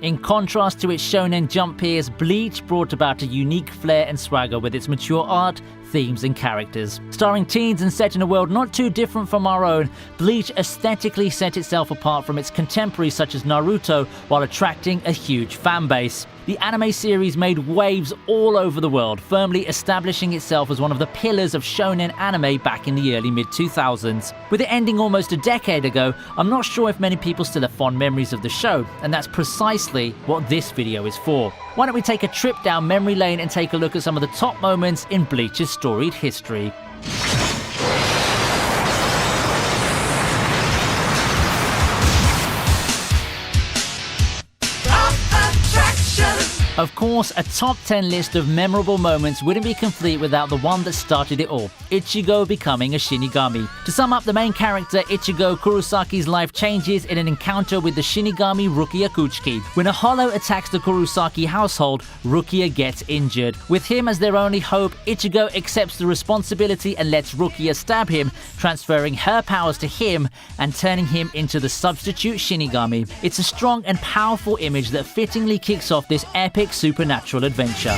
In contrast to its shonen Jump peers, Bleach brought about a unique flair and swagger with its mature art, themes and characters. Starring teens and set in a world not too different from our own, Bleach aesthetically set itself apart from its contemporaries such as Naruto while attracting a huge fanbase. The anime series made waves all over the world, firmly establishing itself as one of the pillars of shonen anime back in the early mid-2000s. With it ending almost a decade ago, I'm not sure if many people still have fond memories of the show, and that's precisely what this video is for. Why don't we take a trip down memory lane and take a look at some of the top moments in Bleach's storied history. Of course, a top 10 list of memorable moments wouldn't be complete without the one that started it all, Ichigo becoming a Shinigami. To sum up, the main character Ichigo Kurosaki's life changes in an encounter with the Shinigami Rukia Kuchiki. When a hollow attacks the Kurosaki household, Rukia gets injured. With him as their only hope, Ichigo accepts the responsibility and lets Rukia stab him, transferring her powers to him and turning him into the substitute Shinigami. It's a strong and powerful image that fittingly kicks off this epic supernatural adventure.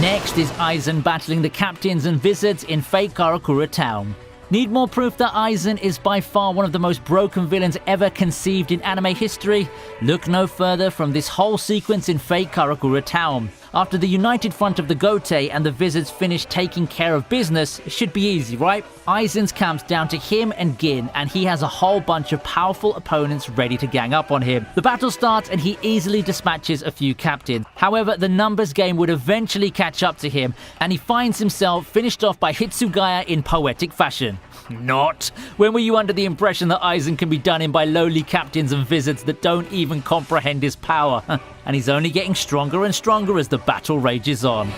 Next is Aizen battling the captains and wizards in Fate Karakura Town. Need more proof that Aizen is by far one of the most broken villains ever conceived in anime history? Look no further from this whole sequence in Fate Karakura Town. After the united front of the Gote and the wizards finish taking care of business, it should be easy, right? Aizen's camp's down to him and Gin, and he has a whole bunch of powerful opponents ready to gang up on him. The battle starts and he easily dispatches a few captains. However, the numbers game would eventually catch up to him, and he finds himself finished off by Hitsugaya in poetic fashion. Not. When were you under the impression that Aizen can be done in by lowly captains and wizards that don't even comprehend his power? And he's only getting stronger and stronger as the battle rages on.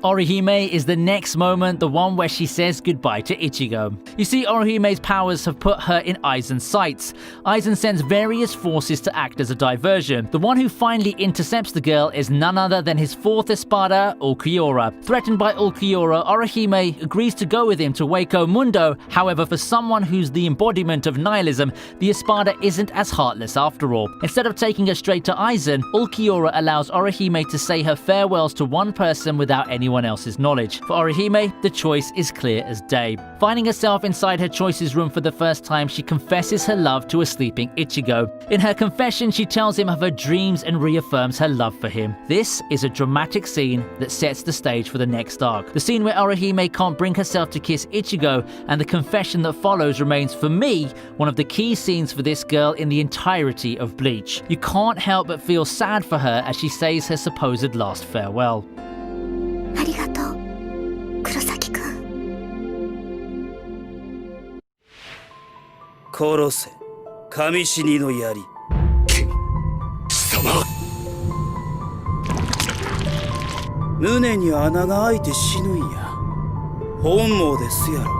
Orihime is the next moment, the one where she says goodbye to Ichigo. You see, Orihime's powers have put her in Aizen's sights. Aizen sends various forces to act as a diversion. The one who finally intercepts the girl is none other than his fourth espada, Ulquiorra. Threatened by Ulquiorra, Orihime agrees to go with him to Waco Mundo. However, for someone who's the embodiment of nihilism, the espada isn't as heartless after all. Instead of taking her straight to Aizen, Ulquiorra allows Orihime to say her farewells to one person without anyone else's knowledge. For Orihime, the choice is clear as day. Finding herself inside her choice's room for the first time, she confesses her love to a sleeping Ichigo. In her confession, she tells him of her dreams and reaffirms her love for him. This is a dramatic scene that sets the stage for the next arc. The scene where Orihime can't bring herself to kiss Ichigo, and the confession that follows remains, for me, one of the key scenes for this girl in the entirety of Bleach. You can't help but feel sad for her as she says her supposed last farewell. ありがとう、黒崎くん。殺せ、神死にの槍。貴様。胸に穴が開いて死ぬんや。本望ですやろ。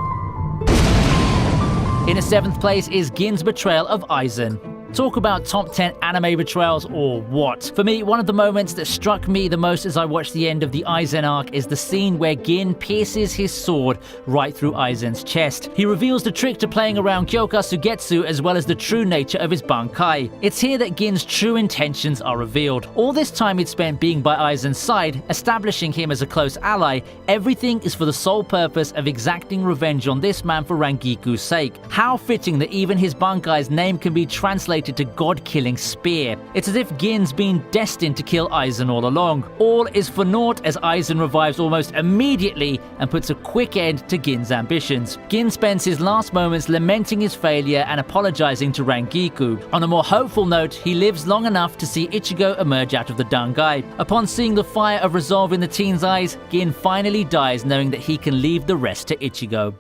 In a 7th place is Gin's betrayal of Aizen. Talk about top 10 anime betrayals or what? For me, one of the moments that struck me the most as I watched the end of the Aizen arc is the scene where Gin pierces his sword right through Aizen's chest. He reveals the trick to playing around Kyoka Sugetsu as well as the true nature of his Bankai. It's here that Gin's true intentions are revealed. All this time he'd spent being by Aizen's side, establishing him as a close ally, everything is for the sole purpose of exacting revenge on this man for Rangiku's sake. How fitting that even his Bankai's name can be translated elevated to god-killing spear. It's as if Gin's been destined to kill Aizen all along. All is for naught as Aizen revives almost immediately and puts a quick end to Gin's ambitions. Gin spends his last moments lamenting his failure and apologizing to Rangiku. On a more hopeful note, he lives long enough to see Ichigo emerge out of the Dangai. Upon seeing the fire of resolve in the teen's eyes, Gin finally dies knowing that he can leave the rest to Ichigo.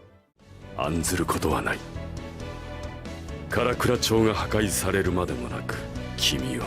案ずることはない。唐倉町が破壊されるまでもなく、君は。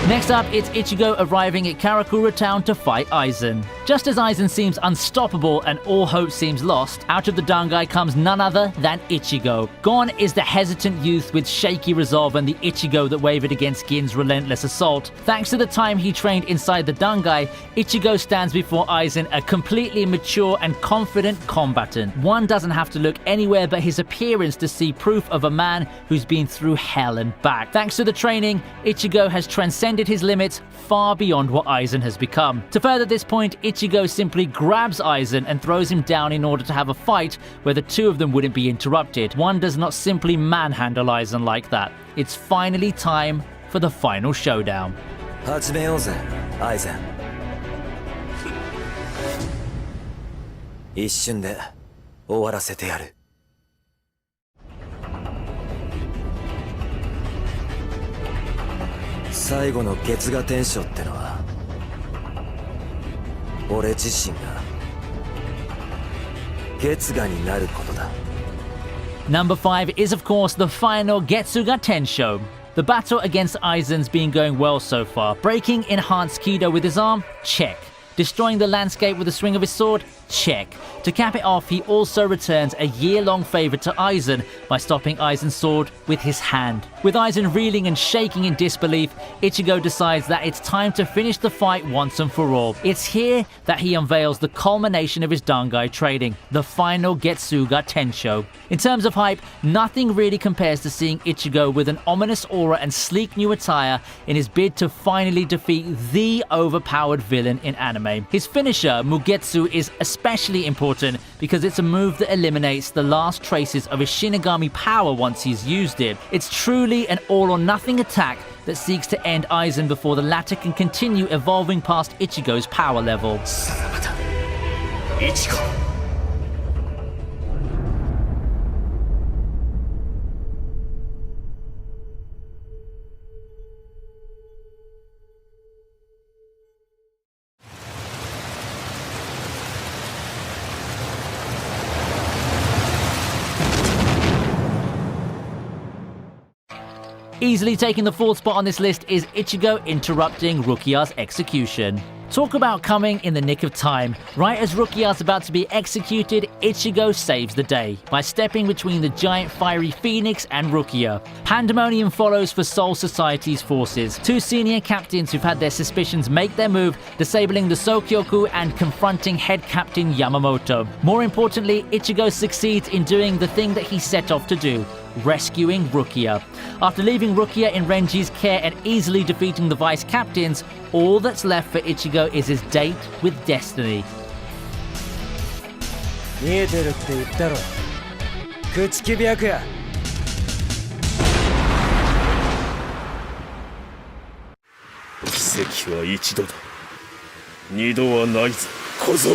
Next up, it's Ichigo arriving at Karakura Town to fight Aizen. Just as Aizen seems unstoppable and all hope seems lost, out of the Dangai comes none other than Ichigo. Gone is the hesitant youth with shaky resolve and the Ichigo that wavered against Gin's relentless assault. Thanks to the time he trained inside the Dangai, Ichigo stands before Aizen a completely mature and confident combatant. One doesn't have to look anywhere but his appearance to see proof of a man who's been through hell and back. Thanks to the training, Ichigo has transcended his limits far beyond what Aizen has become. To further this point, Ichigo simply grabs Aizen and throws him down in order to have a fight where the two of them wouldn't be interrupted. One does not simply manhandle Aizen like that. It's finally time for the final showdown. 始めようぜ、アイゼン。一瞬で終わらせてやる。最後の月牙天書ってのは俺自身が月牙になることだ。 Number 5 is of course the final Getsuga Tenshou. The battle against Aizen's been going well so far. Breaking enhanced Kido with his arm? Check. Destroying the landscape with a swing of his sword? Check. To cap it off, he also returns a year-long favor to Aizen by stopping Aizen's sword with his hand. With Aizen reeling and shaking in disbelief, Ichigo decides that it's time to finish the fight once and for all. It's here that he unveils the culmination of his Dangai training, the final Getsuga Tenshou. In terms of hype, nothing really compares to seeing Ichigo with an ominous aura and sleek new attire in his bid to finally defeat the overpowered villain in anime. His finisher, Mugetsu, is especially important because it's a move that eliminates the last traces of his Shinigami power once he's used it. It's truly an all-or-nothing attack that seeks to end Aizen before the latter can continue evolving past Ichigo's power level. Ichigo. Easily taking the fourth spot on this list is Ichigo interrupting Rukia's execution. Talk about coming in the nick of time. Right as Rukia's about to be executed, Ichigo saves the day by stepping between the giant fiery phoenix and Rukia. Pandemonium follows for Soul Society's forces. Two senior captains who've had their suspicions make their move, disabling the Sokyoku and confronting head captain Yamamoto. More importantly, Ichigo succeeds in doing the thing that he set off to do, rescuing Rukia. After leaving Rukia in Renji's care and easily defeating the vice captains, all that's left for Ichigo is his date with destiny. 見えてるって言ったろ。口木白夜。奇跡は一度だ。二度はないぞ、小僧。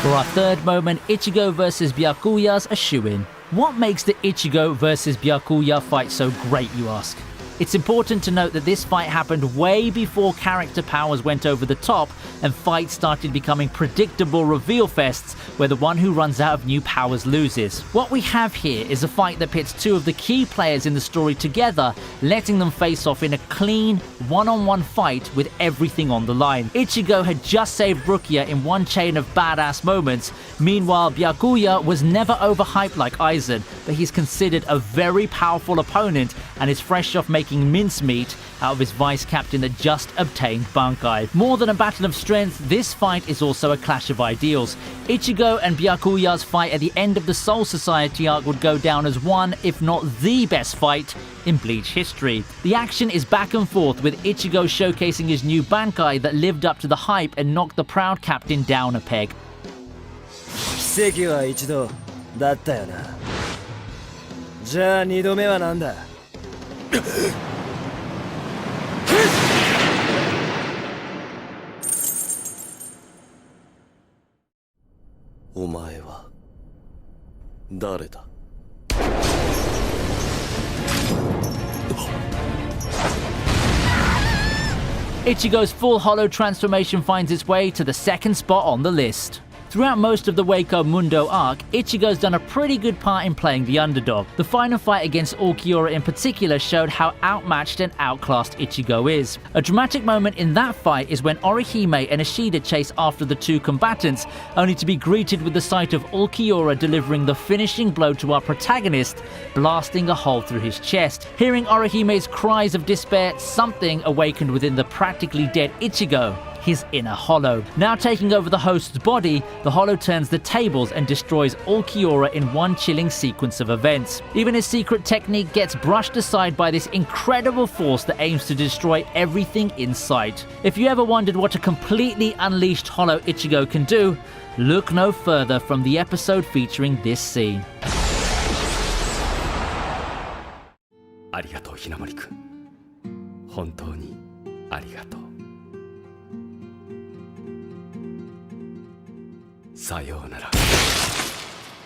For our third moment, Ichigo vs Byakuya's a shoo-in. What makes the Ichigo vs Byakuya fight so great, you ask? It's important to note that this fight happened way before character powers went over the top and fights started becoming predictable reveal fests where the one who runs out of new powers loses. What we have here is a fight that pits two of the key players in the story together, letting them face off in a clean, one-on-one fight with everything on the line. Ichigo had just saved Rukia in one chain of badass moments. Meanwhile, Byakuya was never overhyped like Aizen, but he's considered a very powerful opponent and is fresh off making making mincemeat out of his vice captain that just obtained Bankai. More than a battle of strength, this fight is also a clash of ideals. Ichigo and Byakuya's fight at the end of the Soul Society arc would go down as one, if not the best fight in Bleach history. The action is back and forth, with Ichigo showcasing his new Bankai that lived up to the hype and knocked the proud captain down a peg. 奇跡は一度だったよな。じゃあ二度目はなんだ。お前は誰だ。Ichigo's full hollow transformation finds its way to the second spot on the list. Throughout most of the Waco Mundo arc, Ichigo's done a pretty good part in playing the underdog. The final fight against ulquiorra in particular showed how outmatched and outclassed Ichigo is. A dramatic moment in that fight is when Orihime and Ishida chase after the two combatants, only to be greeted with the sight of ulquiorra delivering the finishing blow to our protagonist, blasting a hole through his chest. Hearing Orihime's cries of despair, something awakened within the practically dead Ichigo. His inner hollow. Now taking over the host's body, the hollow turns the tables and destroys ulquiorra in one chilling sequence of events. Even his secret technique gets brushed aside by this incredible force that aims to destroy everything in sight. If you ever wondered what a completely unleashed hollow Ichigo can do, look no further from the episode featuring this scene. ありがとう、ひなもりくん。本当にありがとう。さようなら。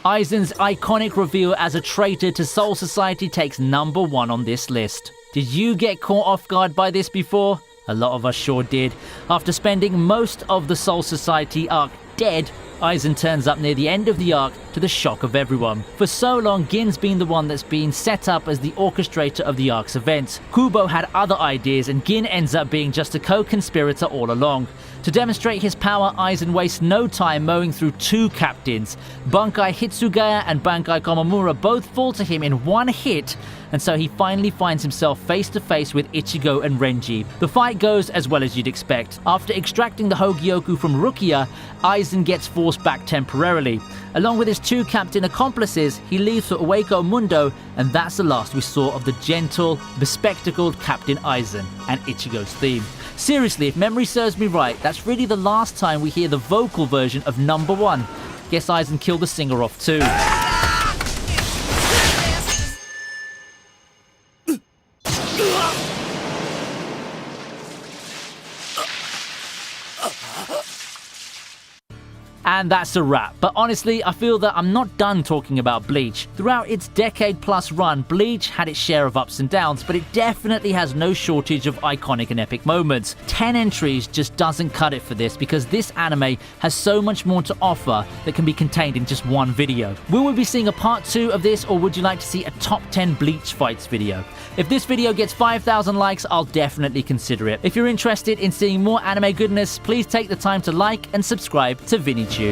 Aizen's iconic reveal as a traitor to Soul Society takes number 1 on this list. Did you get caught off guard by this before? A lot of us sure did. After spending most of the Soul Society arc dead, Aizen turns up near the end of the arc to the shock of everyone. For so long, Gin's been the one that's been set up as the orchestrator of the arc's events. Kubo had other ideas and Gin ends up being just a co-conspirator all along. To demonstrate his power, Aizen wastes no time mowing through 2 captains. Bankai Hitsugaya and Bankai Komamura both fall to him in one hit, and so he finally finds himself face to face with Ichigo and Renji. The fight goes as well as you'd expect. After extracting the Hogyoku from Rukia, Aizen gets forced back temporarily. Along with his 2 captain accomplices, he leaves for Waco Mundo, and that's the last we saw of the gentle, bespectacled Captain Aizen and Ichigo's theme. Seriously, if memory serves me right, that's really the last time we hear the vocal version of number 1. Guess Aizen killed the singer off too. And that's a wrap. But honestly, I feel that I'm not done talking about Bleach. Throughout its decade-plus run, Bleach had its share of ups and downs, but it definitely has no shortage of iconic and epic moments. 10 entries just doesn't cut it for this, because this anime has so much more to offer that can be contained in just one video. Will we be seeing a part 2 of this, or would you like to see a top 10 Bleach fights video? If this video gets 5,000 likes, I'll definitely consider it. If you're interested in seeing more anime goodness, please take the time to like and subscribe to viniitube.